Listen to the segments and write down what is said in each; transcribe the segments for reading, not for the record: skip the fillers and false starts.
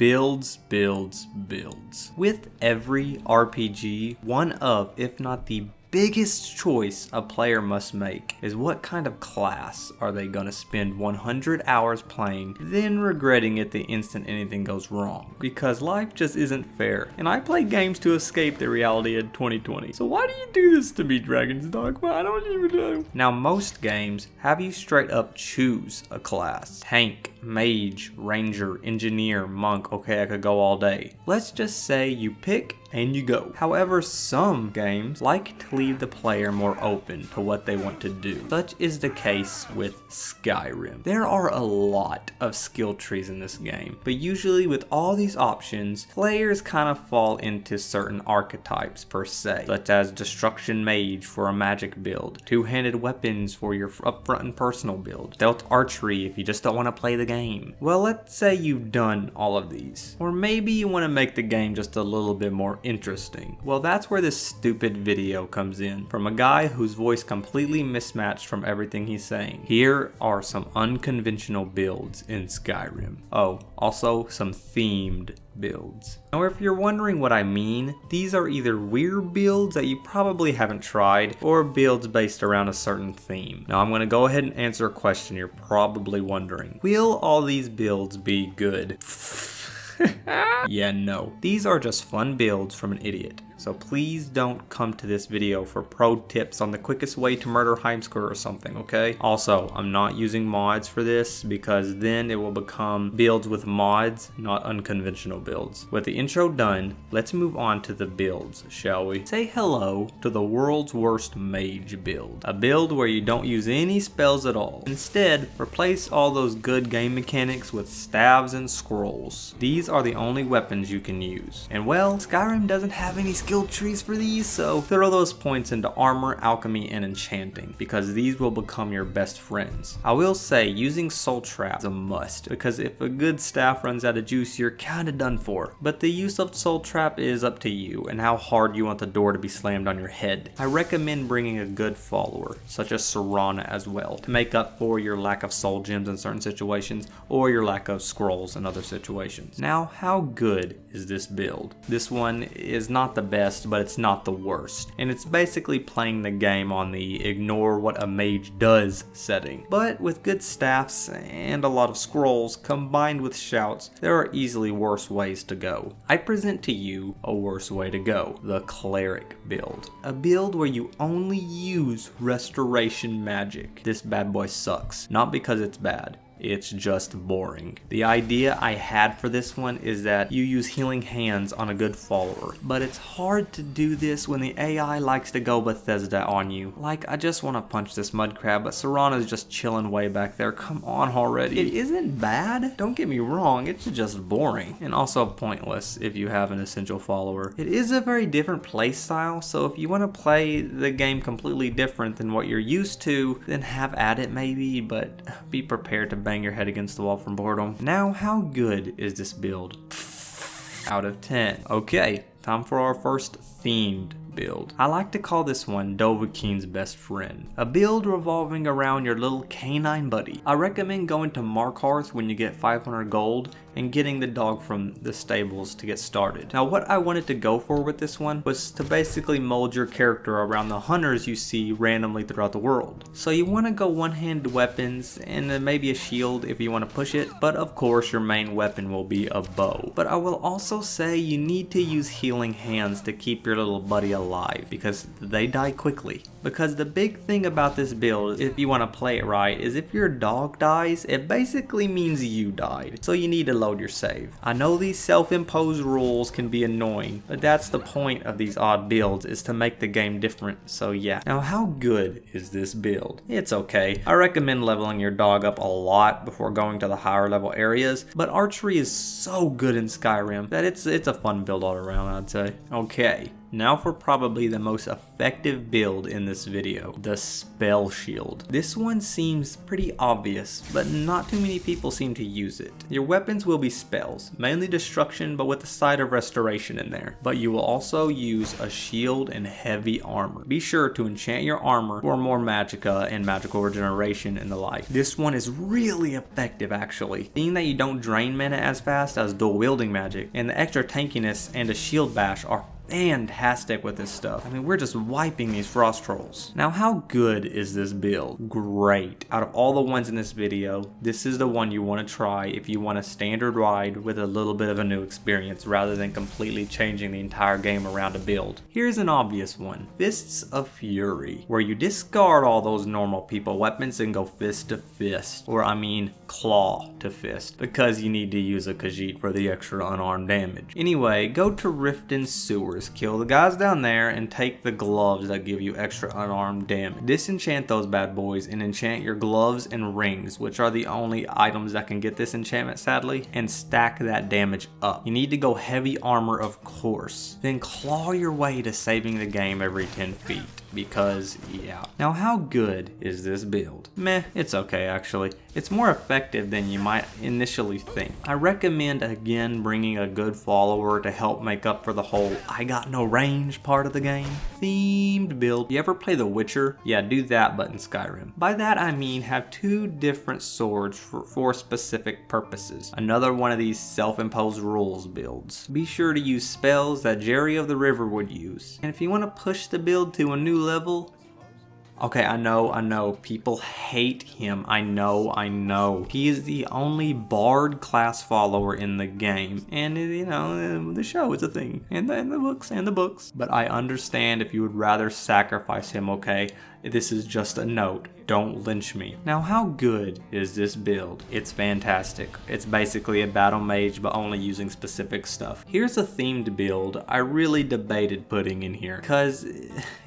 builds, builds, builds. With every RPG, one of, if not the biggest choice a player must make is what kind of class are they gonna spend 100 hours playing, then regretting it the instant anything goes wrong. Because life just isn't fair, and I play games to escape the reality of 2020. So why do you do this to me, Dragon's Dogma? I don't even know. Now most games have you straight up choose a class. Tank, mage, ranger, engineer, monk. Okay, I could go all day. Let's just say you pick and you go. However, some games like to leave the player more open to what they want to do. Such is the case with Skyrim. There are a lot of skill trees in this game, but usually with all these options, players kind of fall into certain archetypes per se, such as Destruction Mage for a magic build, two-handed weapons for your upfront and personal build, stealth archery if you just don't want to play the game. Well, let's say you've done all of these, or maybe you want to make the game just a little bit more interesting. Well, that's where this stupid video comes in, from a guy whose voice completely mismatched from everything he's saying. Here are some unconventional builds in Skyrim. Oh, also some themed builds. Now if you're wondering what I mean, these are either weird builds that you probably haven't tried, or builds based around a certain theme. Now I'm going to go ahead and answer a question you're probably wondering. Will all these builds be good? Yeah, no. These are just fun builds from an idiot. So please don't come to this video for pro tips on the quickest way to murder Heimskr or something, okay? Also, I'm not using mods for this because then it will become builds with mods, not unconventional builds. With the intro done, let's move on to the builds, shall we? Say hello to the world's worst mage build. A build where you don't use any spells at all. Instead, replace all those good game mechanics with staves and scrolls. These are the only weapons you can use. And well, Skyrim doesn't have any skill trees for these, so throw those points into armor, alchemy, and enchanting, because these will become your best friends. I will say using soul trap is a must, because if a good staff runs out of juice, you're kinda done for. But the use of soul trap is up to you and how hard you want the door to be slammed on your head. I recommend bringing a good follower, such as Serana as well, to make up for your lack of soul gems in certain situations or your lack of scrolls in other situations. Now, how good is this build? This one is not the best, but it's not the worst, and it's basically playing the game on the ignore what a mage does setting. But with good staffs and a lot of scrolls combined with shouts, there are easily worse ways to go. I present to you a worse way to go, the Cleric build. A build where you only use restoration magic. This bad boy sucks, not because it's bad. It's just boring. The idea I had for this one is that you use healing hands on a good follower, but it's hard to do this when the AI likes to go Bethesda on you. Like, I just want to punch this mud crab, but Serana's just chilling way back there. Come on already. It isn't bad, don't get me wrong, it's just boring. And also pointless if you have an essential follower. It is a very different play style, so if you want to play the game completely different than what you're used to, then have at it maybe, but be prepared to bang your head against the wall from boredom. Now, how good is this build? Out of 10. Okay, time for our first themed build. I like to call this one Dovahkiin's best friend. A build revolving around your little canine buddy. I recommend going to Markarth when you get 500 gold and getting the dog from the stables to get started. Now what I wanted to go for with this one was to basically mold your character around the hunters you see randomly throughout the world. So you want to go one-handed weapons and then maybe a shield if you want to push it, but of course your main weapon will be a bow. But I will also say you need to use healing hands to keep your little buddy alive because they die quickly. Because the big thing about this build, if you want to play it right, is if your dog dies, it basically means you died. So you need to load your save. I know these self-imposed rules can be annoying, but that's the point of these odd builds, is to make the game different, so yeah. Now how good is this build? It's okay. I recommend leveling your dog up a lot before going to the higher level areas, but archery is so good in Skyrim that it's a fun build all around, I'd say. Okay. Now for probably the most effective build in this video, the Spell Shield. This one seems pretty obvious, but not too many people seem to use it. Your weapons will be spells, mainly destruction but with a side of restoration in there. But you will also use a shield and heavy armor. Be sure to enchant your armor for more magicka and magical regeneration and the like. This one is really effective actually. Being that you don't drain mana as fast as dual wielding magic, and the extra tankiness and a shield bash are fantastic with this stuff. I mean, we're just wiping these frost trolls. Now, how good is this build? Great. Out of all the ones in this video, this is the one you want to try if you want a standard ride with a little bit of a new experience rather than completely changing the entire game around a build. Here's an obvious one. Fists of Fury, where you discard all those normal people weapons and go fist to fist, or I mean claw to fist, because you need to use a Khajiit for the extra unarmed damage. Anyway, go to Riften Sewers, kill the guys down there, and take the gloves that give you extra unarmed damage. Disenchant those bad boys and enchant your gloves and rings, which are the only items that can get this enchantment sadly, and stack that damage up. You need to go heavy armor of course, then claw your way to saving the game every 10 feet. Because, yeah. Now, how good is this build? Meh, it's okay actually. It's more effective than you might initially think. I recommend again bringing a good follower to help make up for the whole I got no range part of the game. Themed build. You ever play The Witcher? Yeah, do that but in Skyrim. By that I mean have two different swords for specific purposes. Another one of these self-imposed rules builds. Be sure to use spells that Jerry of the River would use. And if you want to push the build to a new level, okay, I know, people hate him, I know. He is the only Bard class follower in the game, and you know, the show is a thing, and the books. But I understand if you would rather sacrifice him, okay? This is just a note, don't lynch me. Now, how good is this build? It's fantastic. It's basically a battle mage, but only using specific stuff. Here's a themed build I really debated putting in here, because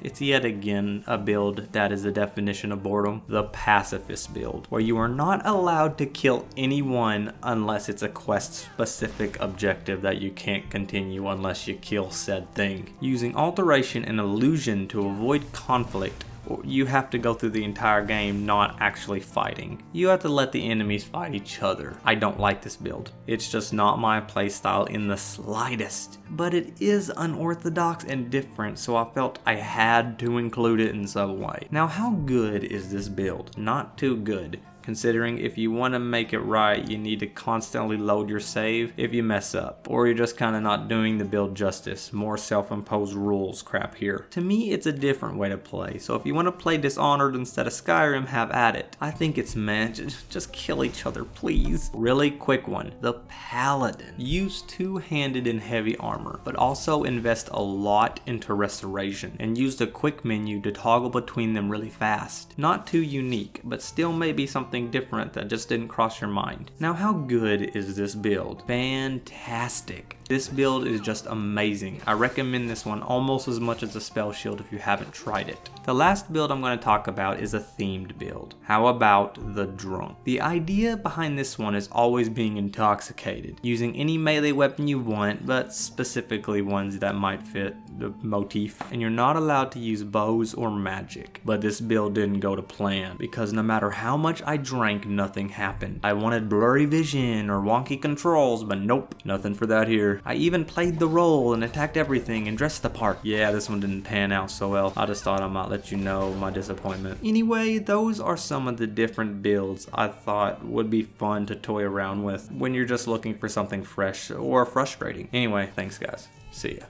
it's yet again a build that is the definition of boredom. The pacifist build, where you are not allowed to kill anyone unless it's a quest-specific objective that you can't continue unless you kill said thing. Using alteration and illusion to avoid conflict, you have to go through the entire game not actually fighting. You have to let the enemies fight each other. I don't like this build. It's just not my playstyle in the slightest. But it is unorthodox and different, so I felt I had to include it in some way. Now, how good is this build? Not too good, considering if you want to make it right, you need to constantly load your save if you mess up, or you're just kind of not doing the build justice. More self-imposed rules crap here. To me, it's a different way to play, so if you want to play Dishonored instead of Skyrim, have at it. I think it's meh, just kill each other, please. Really quick one, the Paladin. Use two-handed and heavy armor, but also invest a lot into restoration, and use the quick menu to toggle between them really fast. Not too unique, but still maybe something different that just didn't cross your mind. Now, how good is this build? Fantastic. This build is just amazing. I recommend this one almost as much as the Spell Shield if you haven't tried it. The last build I'm going to talk about is a themed build. How about the Drunk? The idea behind this one is always being intoxicated, using any melee weapon you want, but specifically ones that might fit the motif, and you're not allowed to use bows or magic. But this build didn't go to plan, because no matter how much I drank, nothing happened. I wanted blurry vision or wonky controls, but nope, nothing for that here. I even played the role and attacked everything and dressed the part. Yeah, this one didn't pan out so well. I just thought I might let you know my disappointment. Anyway, those are some of the different builds I thought would be fun to toy around with when you're just looking for something fresh or frustrating. Anyway, thanks guys. See ya.